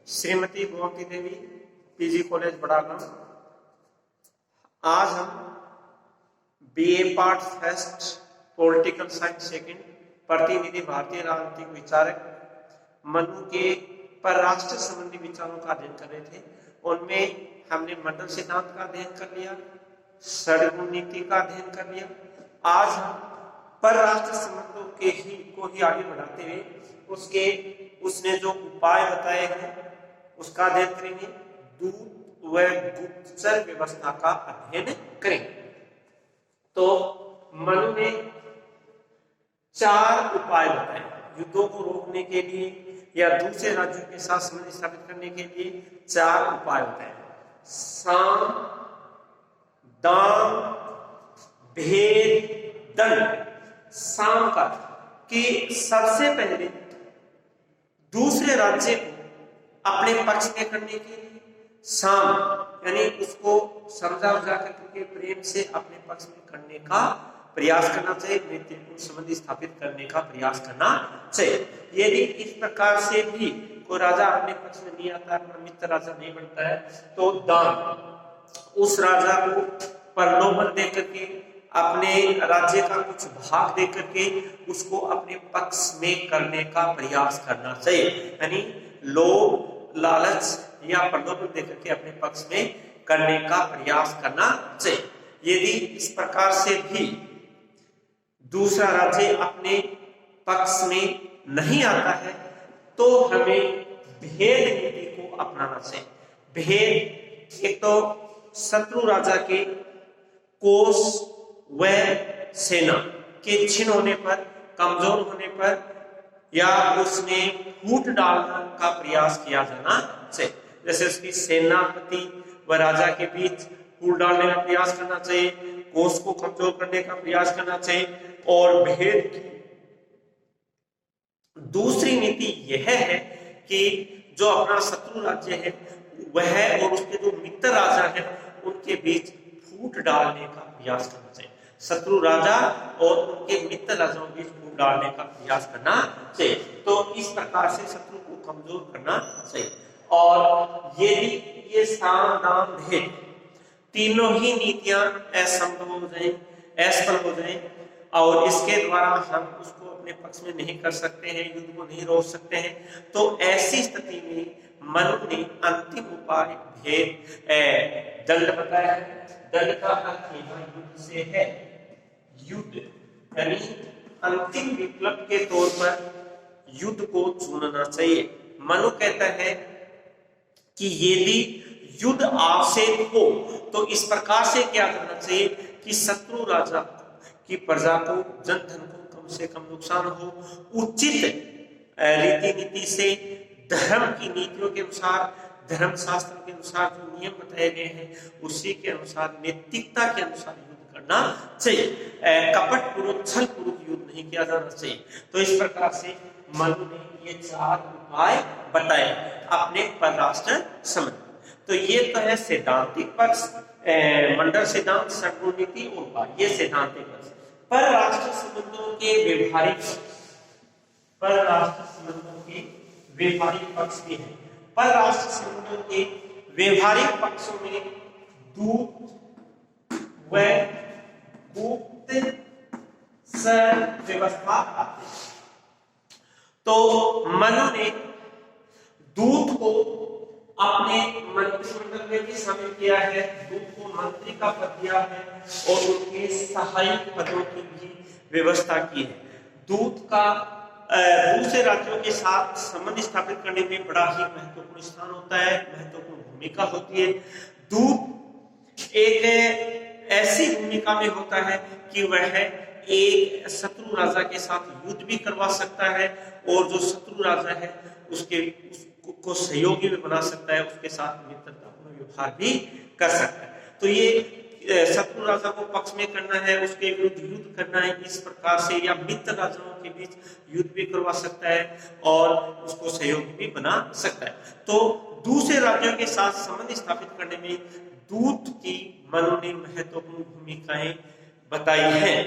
श्रीमती गोमती देवी, PG college Badagaon. आज हम BA part first political science second प्रतिनिधि भारतीय राजनीतिक विचारक मनु के परराष्ट्र संबंधी विचारों का अध्ययन कर रहे थे। उनमें हमने मंडल सिद्धांत का अध्ययन कर लिया, षड्गुण नीति का अध्ययन कर लिया। आज हम परराष्ट्र संबंधों को ही आगे बढ़ाते हुए उसने जो उपाय बताए हैं उसका अध्ययन करेंगे। दूत व गुप्तचर व्यवस्था का अध्ययन करेंगे। तो मनु ने 4 उपाय बताए युद्धों को रोकने के लिए या दूसरे राज्यों के साथ संबंध स्थापित करने के लिए 4 उपाय बताए। साम, दान, भेद, दंड। साम का कि सबसे पहले दूसरे राज्य को अपने पक्ष में करने के लिए साम यानी उसको समझा बुझा करके प्रेम से अपने पक्ष में करने का प्रयास करना चाहिए, मैत्रीपूर्ण संबंध स्थापित करने का प्रयास करना चाहिए। यदि इस प्रकार से भी कोई राजा अपने पक्ष में नहीं आता, अपना मित्र राजा नहीं बनता है, तो दान उस राजा को प्रलोभन दे करके अपने राज्य का कुछ भाग दे करके उसको अपने पक्ष में करने का प्रयास करना चाहिए। यानी लोभ, लालच या प्रलोभन दे करके अपने पक्ष में करने का प्रयास करना चाहिए। यदि इस प्रकार से भी दूसरा राज्य अपने पक्ष में नहीं आता है तो हमें भेद नीति को अपनाना चाहिए। भेद एक तो शत्रु राजा के कोष व सेना के क्षीण होने पर, कमजोर होने पर या उसमें फूट डालने का प्रयास किया जाना चाहिए। जैसे उसकी सेनापति व राजा के बीच फूट डालने का प्रयास करना चाहिए, कोष को कमजोर करने का प्रयास करना चाहिए। और भेद की दूसरी नीति यह है कि जो अपना शत्रु राज्य है वह और उसके जो मित्र राजा है उनके बीच फूट डालने का प्रयास करना चाहिए। शत्रु राजा और उनके मित्र राजाओं के बीच फूट डालने का प्रयास करना चाहिए। तो इस प्रकार से शत्रु को कमजोर करना चाहिए। और यदि ये साम, दान, भेद तीनों ही नीतियां असंभव हो जाए, असफल हो जाए और इसके द्वारा हम उसको अपने पक्ष में नहीं कर सकते हैं, युद्ध को नहीं रोक सकते हैं, तो ऐसी स्थिति में मनु ने अंतिम उपाय भेद दंड बताया है। दंड का अर्थ यहाँ युद्ध से है। युद्ध यानी अंतिम विकल्प के तौर पर युद्ध को चुनना चाहिए। मनु कहता है कि यदि युद्ध आवश्यक हो तो इस प्रकार से क्या करना चाहिए कि शत्रु राजा की प्रजा को, जनधन को कम से कम नुकसान हो, उचित रीति नीति से धर्म की नीतियों के अनुसार, धर्म शास्त्र के अनुसार जो नियम बताए गए हैं उसी के अनुसार, नैतिकता के अनुसार युद्ध करना चाहिए। कपट पूर्वक, छल पूर्वक युद्ध नहीं किया जाना चाहिए। तो इस प्रकार से मनु ने ये 4 उपाय बताए अपने परराष्ट्र संबंध। तो ये तो है सैद्धांतिक पक्ष, मंडल सिद्धांत, षड्गुण नीति और उपाय, ये सैद्धांतिक पक्ष। परराष्ट्र संबंधों के व्यवहारिक पक्ष, परराष्ट्र संबंधों के व्यवहारिक पक्ष भी है। परराष्ट्र संबंधों के व्यवहारिक पक्षों में दूत व गुप्तचर व्यवस्था आती है। तो मनु ने दूत को अपने मंत्रिमंडल में भी शामिल किया है, दूत को मंत्री का पद दिया है और उनके सहायक पदों की भी व्यवस्था की है। दूत का दूसरे राज्यों के साथ संबंध स्थापित करने में बड़ा ही महत्वपूर्ण स्थान होता है, महत्वपूर्ण भूमिका होती है। दूत एक ऐसी भूमिका में होता है कि वह एक शत्रु राजा के साथ युद्ध भी करवा सकता है और जो शत्रु राजा है उसको सहयोगी भी बना सकता है, उसके साथ मित्रतापूर्ण व्यवहार भी कर सकता है। तो ये शत्रु राजा को पक्ष में करना है, उसके विरुद्ध युद्ध करना है, इस प्रकार से या मित्र राजाओं के बीच युद्ध भी करवा सकता है और उसको सहयोगी भी बना सकता है। तो दूसरे राज्यों के साथ संबंध स्थापित करने में दूत की मनु ने महत्वपूर्ण भूमिकाएं बताई हैं।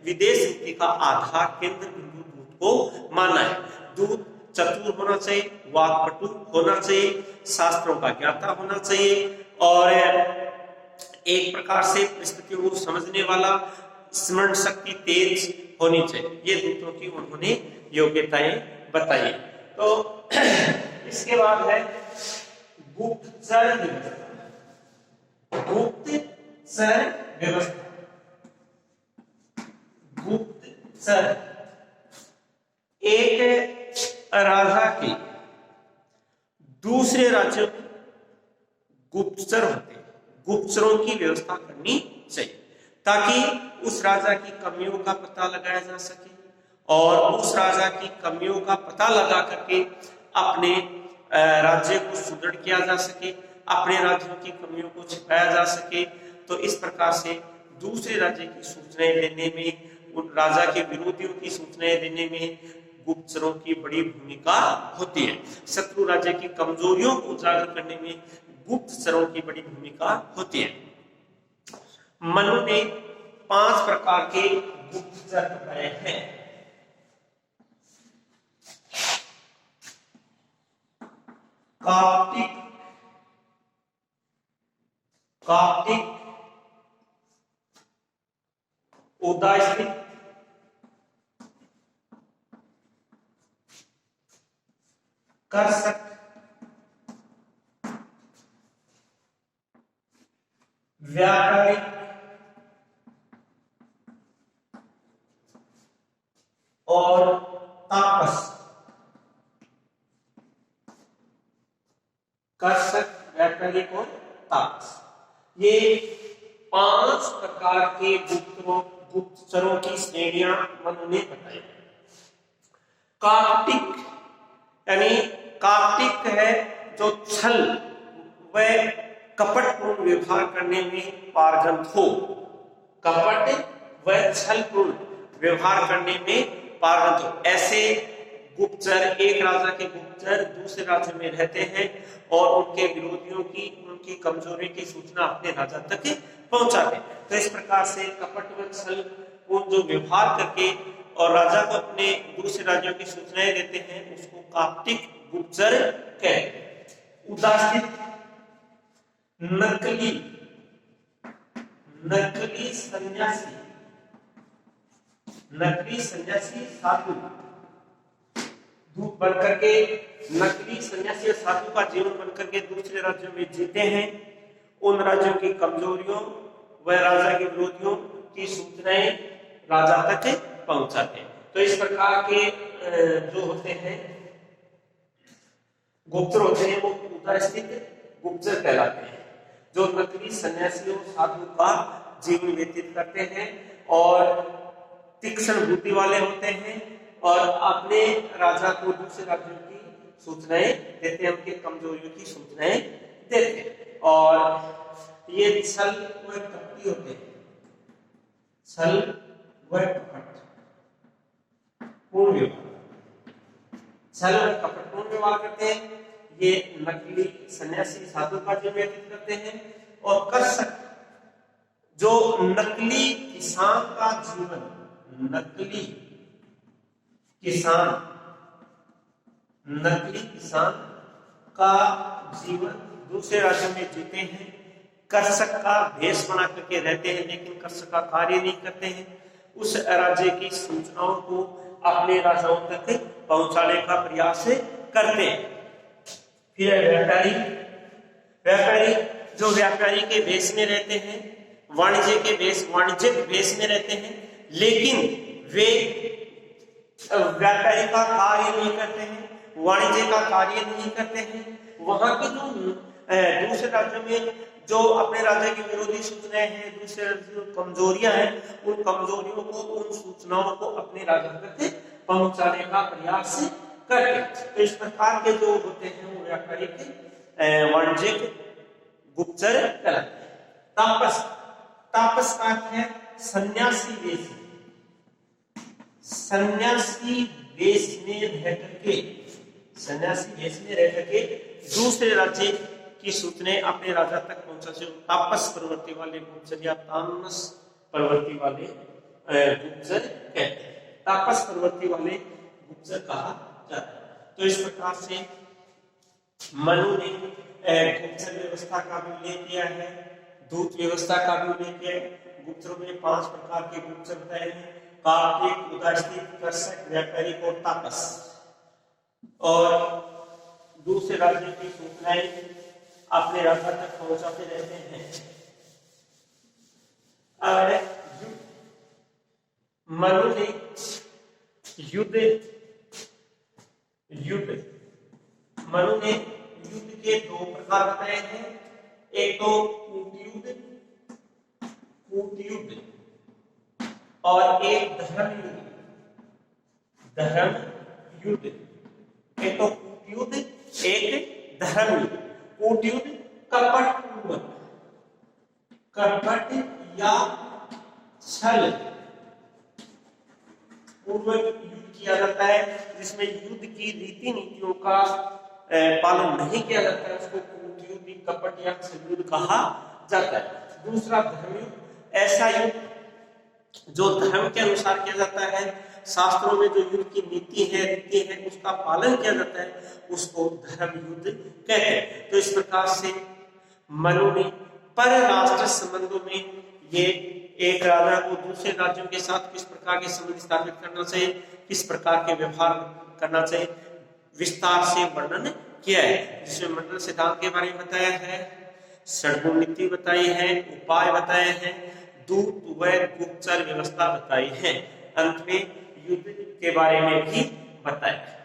विदेश नीति का आधार केंद्र बिंदु दूत को माना है। दूत चतुर होना चाहिए, वाक्पटु होना चाहिए, शास्त्रों का ज्ञाता होना चाहिए और एक प्रकार से परिस्थितियों को समझने वाला, स्मरण शक्ति तेज होनी चाहिए। ये दूतों की उन्होंने योग्यताएं बताई। तो इसके बाद है गुप्तचर व्यवस्था। गुप्तचर व्यवस्था, गुप्तचर एक राजा की दूसरे राज्यों में गुप्तचर होते हैं, गुप्तचरों की व्यवस्था करनी चाहिए ताकि उस राजा की कमियों का पता लगाया जा सके और उस राजा की कमियों का पता लगा करके अपने राज्य को सुदृढ़ किया जा सके, अपने राज्यों की कमियों को छिपाया जा सके। तो इस प्रकार से दूसरे राज्य की सूचनाएं देने में, उन राजा के विरोधियों की सूचनाएं देने में गुप्तचरों की बड़ी भूमिका होती है। शत्रु राज्य की कमजोरियों को उजागर करने में गुप्तचरों की बड़ी भूमिका होती है। मनु ने 5 प्रकार के गुप्तचर बताए हैं। काप्टिक, काप्टिक, उदास्थित, कर्षक, व्यापारिक और तापस। कर्षक, व्यापारिक और तापस, ये 5 प्रकार के गुप्तचरों की श्रेणियां मनु ने बताई। काप्टिक यानी काप्टिक है जो छल व कपटपूर्ण व्यवहार करने में पारंगत हो, कपट व छलपूर्ण व्यवहार करने में पारंगत हो। ऐसे गुप्तचर, एक राजा के गुप्तचर दूसरे राज्य में रहते हैं और उनके विरोधियों की, उनकी कमजोरी की सूचना अपने राजा तक पहुंचाते हैं। तो इस प्रकार से कपट व छलपूर्ण जो व्यवहार करके और राजा को अपने दूसरे राज्यों की सूचनाएं देते हैं उसको काप्टिक गुप्तचर कहते हैं। उदास्थित, नकली, नकली सन्यासी, नकली सन्यासी साधु दूत बनकर के, नकली सन्यासी साधु का जीवन बनकर के दूसरे राज्यों में जीते हैं, उन राज्यों की कमजोरियों व राजा के विरोधियों की सूचनाएं राजा तक पहुंचाते हैं। तो इस प्रकार के जो होते हैं गुप्तचर होते हैं वो उदास्थित गुप्तचर कहलाते हैं, जो नकली सन्यासियों साधु का जीवन व्यतीत करते हैं और तीक्ष्ण बुद्धि वाले होते हैं और अपने राजा को दूसरे राज्यों की सूचनाएं देते हैं, उनकी कमजोरियों की सूचनाएं देते हैं। और ये छल व कपटी होते हैं, छल व कपट पूर्ण व्यवहार, छल व कपटपूर्ण व्यवहार करते हैं। ये नकली सन्यासी साधु का जीवन व्यतीत करते हैं। और कर्षक जो नकली किसान का जीवन, नकली किसान, नकली किसान का जीवन दूसरे राज्यों में जीते हैं, कर्षक का भेष बना करके रहते हैं लेकिन कर्षक का कार्य नहीं करते हैं, उस राज्य की सूचनाओं को अपने राजाओं तक पहुंचाने का प्रयास करते हैं। फिर व्यापारी, व्यापारी जो व्यापारी के भेष में रहते हैं, वाणिज्य के भेष, वाणिज्यिक भेष में रहते हैं लेकिन वे व्यापारी का कार्य नहीं करते हैं, वाणिज्य का कार्य नहीं करते हैं। वहां की जो दूसरे राज्यों में जो अपने राज्य की विरोधी सूचनाएं हैं, दूसरे राज्यों की कमजोरियां हैं, उन कमजोरियों को, उन सूचनाओं को अपने राज्य तक पहुंचाने का प्रयास करते। तो इस प्रकार के जो होते हैं वो व्यापारी के वाणिज्यिक गुप्तचर कहलाते हैं। तापस, तापस का अर्थ है सन्यासी वेश, सन्यासी वेश में रह करके, सन्यासी वेश में रह करके दूसरे राज्य की सूचनाएं अपने राजा तक पहुंचा से तापस प्रवृत्ति वाले गुप्तचर या तामस प्रवृत्ति वाले गुप्तचर कहते हैं। तापस प्रवृत्ति वाले गुप्तचर कहा जाता है। तो इस प्रकार से मनु ने गुप्तचर व्यवस्था का भी उल्लेख किया है, दूत व्यवस्था का भी उल्लेख किया है। गुप्तचरों में 5 प्रकार के गुप्तचर बताए हैं, कार्तिक, उदास्थित, कर्षक, व्यापारिक और तापस। और दूसरे राज्य की सूचनाएं अपने राजा तक पहुंचाते रहते हैं। मनु ने मनु ने युद्ध के 2 प्रकार बताए हैं, एक तो कूट युद्ध और एक धर्म युद्ध। एक तो कूट युद्ध, एक धर्म युद्ध। कूट युद्ध कपट या छल पूर्वक युद्ध किया जाता है, जिसमें युद्ध की रीति नीतियों का पालन नहीं किया जाता है, उसको कूट युद्ध, कपट या छल युद्ध कहा जाता है। दूसरा धर्म युद्ध, ऐसा युद्ध जो धर्म के अनुसार किया जाता है, शास्त्रों में जो युद्ध की नीति है, रीति है, उसका पालन किया जाता है, उसको धर्म युद्ध कहते हैं। तो इस प्रकार से मनु ने परराष्ट्र संबंधों में ये एक राजा को दूसरे राज्यों के साथ किस प्रकार के संबंध स्थापित करना चाहिए, किस प्रकार के व्यवहार करना चाहिए, विस्तार से वर्णन किया है, जिसमें मंडल सिद्धांत के बारे में बताया है, षड्गुण नीति बताई है, उपाय बताए हैं, दूत व गुप्तचर व्यवस्था बताई है, अंत में युद्ध के बारे में भी बताया।